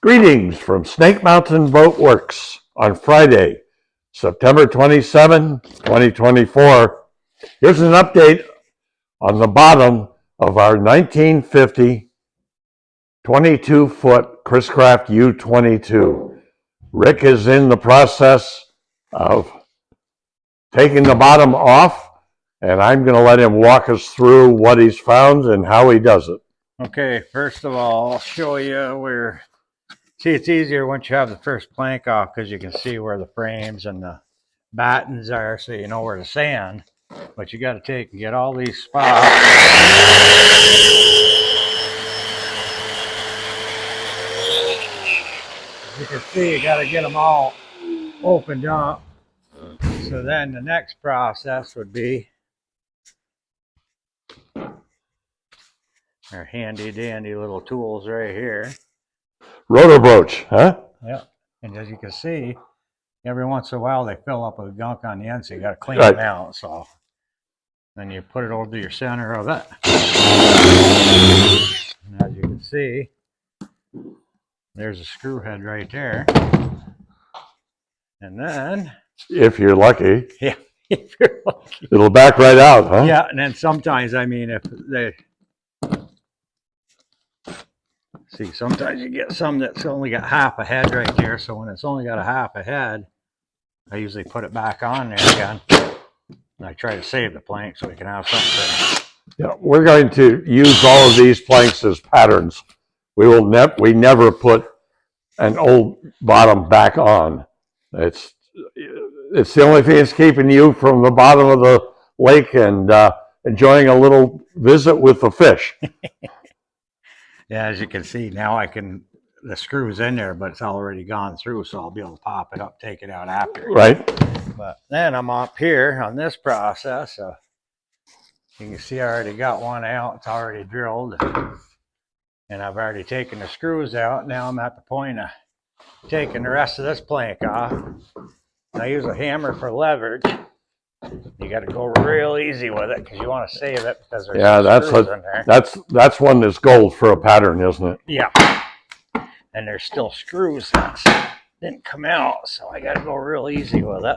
Greetings from Snake Mountain Boat Works on Friday, September 27, 2024. Here's an update on the bottom of our 1950 22-foot Chris-Craft U22. Rick is in the process of taking the bottom off, and I'm going to let him walk us through what he's found and how he does it. Okay, first of all, I'll show you where. See, it's easier once you have the first plank off because you can see where the frames and the battens are, so you know where to sand. But you got to take and get all these spots. As you can see, you got to get them all opened up. So then the next process would be our handy dandy little tools right here. Rotor broach, huh? Yeah, and as you can see, every once in a while they fill up with gunk on the end, so you got to clean them out. So then you put it over to your center of it. And as you can see, there's a screw head right there. And then, if you're lucky, yeah, if you're lucky, it'll back right out, huh? Yeah, and then sometimes, I mean, if they see, sometimes you get some that's only got half a head right there. So when it's only got a half a head, I usually put it back on there again. And I try to save the plank so we can have something. Yeah, we're going to use all of these planks as patterns. We never put an old bottom back on. It's the only thing that's keeping you from the bottom of the lake and enjoying a little visit with the fish. Yeah, as you can see, now the screw's in there, but it's already gone through, so I'll be able to pop it up, take it out after. Right. But then I'm up here on this process. You can see I already got one out. It's already drilled. And I've already taken the screws out. Now I'm at the point of taking the rest of this plank off. I use a hammer for leverage. You got to go real easy with it because you want to save it because there's screws in there. That's one that's gold for a pattern, isn't it? Yeah. And there's still screws that didn't come out, so I got to go real easy with it.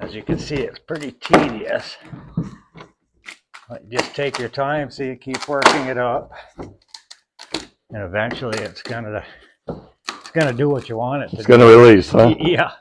As you can see, it's pretty tedious. But just take your time, so you keep working it up, and eventually it's gonna do what you want it to. It's gonna release, huh? Yeah.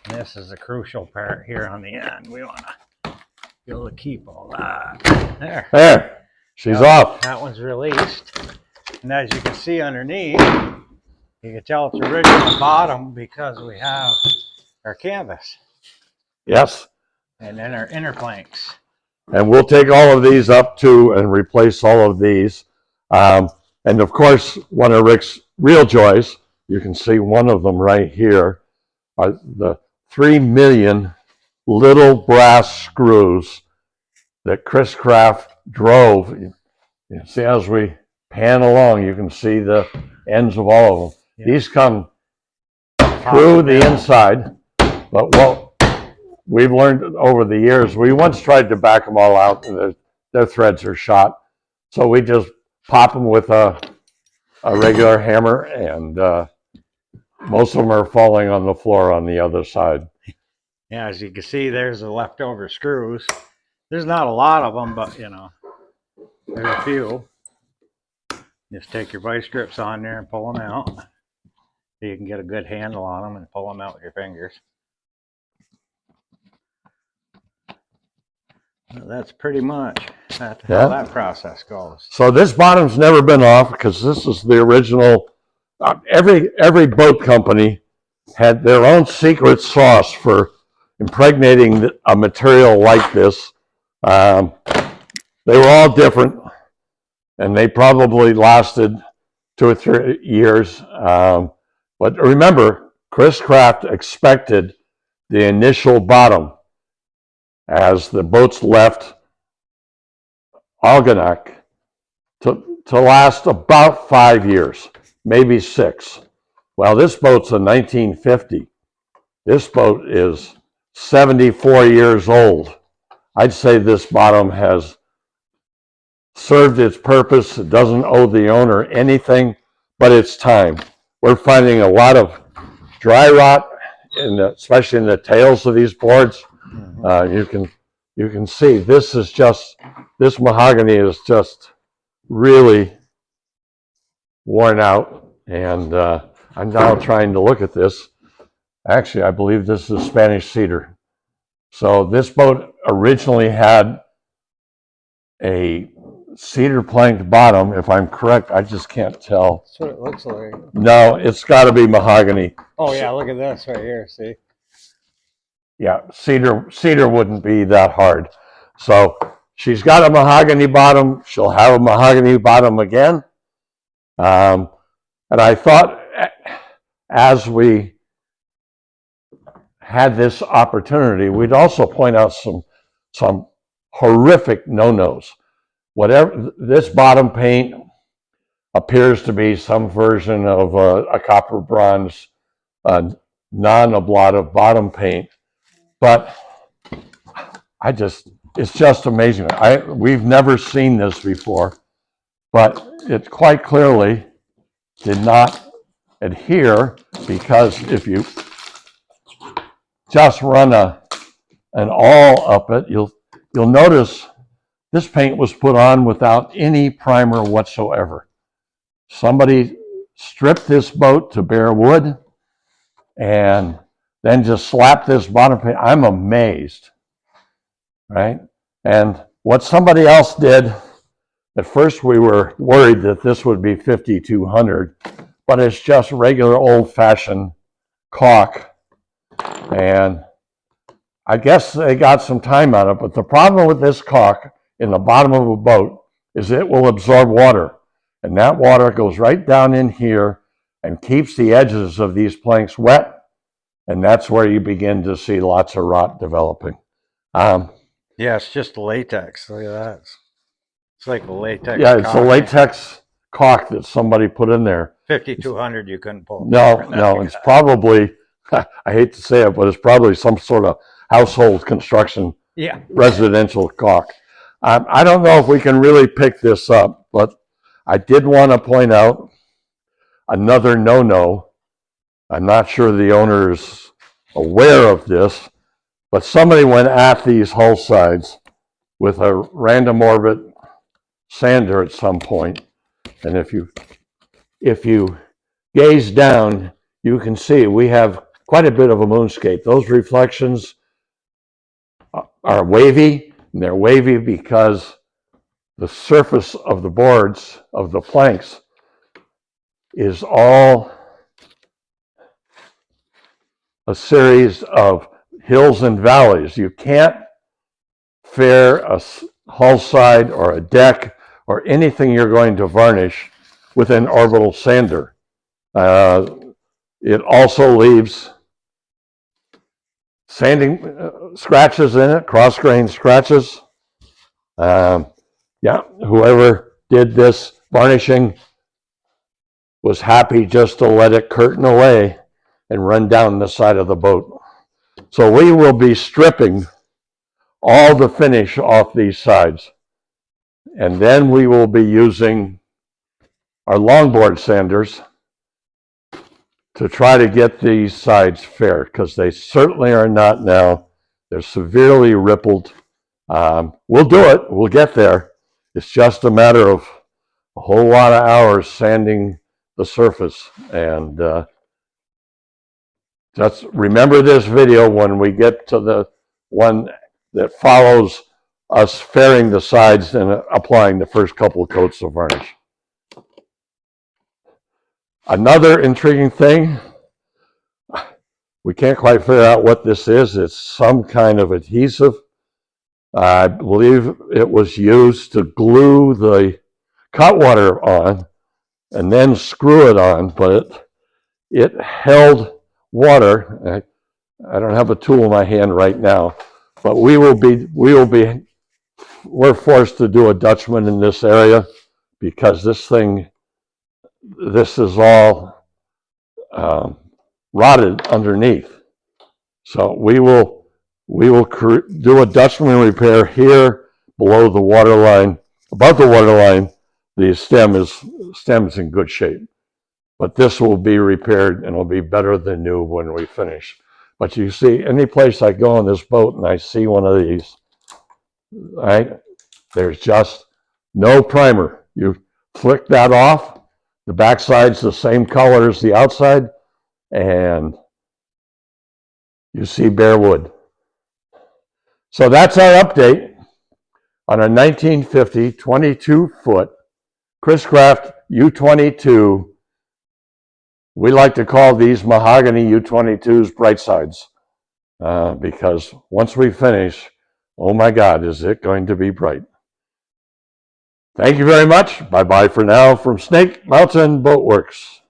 This is the crucial part here on the end. We want to be able to keep all that. There. She's off. That one's released. And as you can see underneath, you can tell it's original bottom because we have our canvas. Yes. And then our inner planks. And we'll take all of these up too and replace all of these. And of course, one of Rick's real joys, you can see one of them right here, are the 3 million little brass screws that Chris-Craft drove. You see, as we pan along, you can see the ends of all of them. Yeah. These come through the inside, but what we've learned over the years, we once tried to back them all out, and their threads are shot. So we just pop them with a regular hammer, and most of them are falling on the floor on the other side. Yeah, as you can see, there's the leftover screws. There's not a lot of them, but you know, there's a few. Just take your vice grips on there and pull them out, so you can get a good handle on them and pull them out with your fingers. Well, that's pretty much how that process goes. So this bottom's never been off because this is the original. Every boat company had their own secret sauce for impregnating a material like this. They were all different, and they probably lasted 2 or 3 years. But remember, Chris-Craft expected the initial bottom as the boats left Mahogany to last about 5 years, maybe 6. Well, this boat's a 1950. This boat is 74 years old. I'd say this bottom has served its purpose. It doesn't owe the owner anything, but it's time. We're finding a lot of dry rot, especially in the tails of these boards. You can see this mahogany is just really worn out, and I'm now trying to look at this. Actually, I believe this is Spanish cedar. So this boat originally had a cedar planked bottom, if I'm correct. I just can't tell. That's what it looks like. No, it's got to be mahogany. Oh yeah, look at this right here, see? Yeah, cedar wouldn't be that hard. So she's got a mahogany bottom. She'll have a mahogany bottom again. And I thought, as we had this opportunity, we'd also point out some horrific no-nos. Whatever, this bottom paint appears to be some version of a copper bronze non-ablative bottom paint, but it's just amazing. We've never seen this before, but it quite clearly did not adhere, because if you just run an awl up it, you'll notice this paint was put on without any primer whatsoever. Somebody stripped this boat to bare wood and then just slapped this bottom paint. I'm amazed, right? And what somebody else did, at first we were worried that this would be 5200, but it's just regular old-fashioned caulk. And I guess they got some time out of it, but the problem with this caulk in the bottom of a boat is it will absorb water. And that water goes right down in here and keeps the edges of these planks wet. And that's where you begin to see lots of rot developing. Yeah, it's just latex. Look at that. It's like a latex. Yeah, it's a latex caulk that somebody put in there. 5200 you couldn't pull. No, it's probably, I hate to say it, but it's probably some sort of household construction, residential caulk. I don't know if we can really pick this up, but I did want to point out another no-no. I'm not sure the owner is aware of this, but somebody went at these hull sides with a random orbit sander at some point. And if you gaze down, you can see we have quite a bit of a moonscape. Those reflections are wavy, and they're wavy because the surface of the boards, of the planks, is all a series of hills and valleys. You can't fare a hull side or a deck or anything you're going to varnish with an orbital sander. It also leaves sanding scratches in it, cross-grain scratches. Yeah, whoever did this varnishing was happy just to let it curtain away and run down the side of the boat. So we will be stripping all the finish off these sides. And then we will be using our longboard sanders to try to get these sides fair, because they certainly are not now. They're severely rippled. We'll do it. We'll get there. It's just a matter of a whole lot of hours sanding the surface. And just remember this video when we get to the one that follows us fairing the sides and applying the first couple of coats of varnish. Another intriguing thing, we can't quite figure out what this is. It's some kind of adhesive. I believe it was used to glue the cutwater on and then screw it on, but it held water. I don't have a tool in my hand right now, but we're forced to do a Dutchman in this area, because this is all rotted underneath. So we will We will do a Dutchman repair here below the water line. Above the water line, the stem is in good shape. But this will be repaired and it'll be better than new when we finish. But you see, any place I go on this boat and I see one of these, right? There's just no primer. You flick that off, the backside's the same color as the outside, and you see bare wood. So that's our update on a 1950 22-foot Chris-Craft U22. We like to call these Mahogany U22s bright sides because once we finish, oh my God, is it going to be bright. Thank you very much. Bye-bye for now from Snake Mountain Boat Works.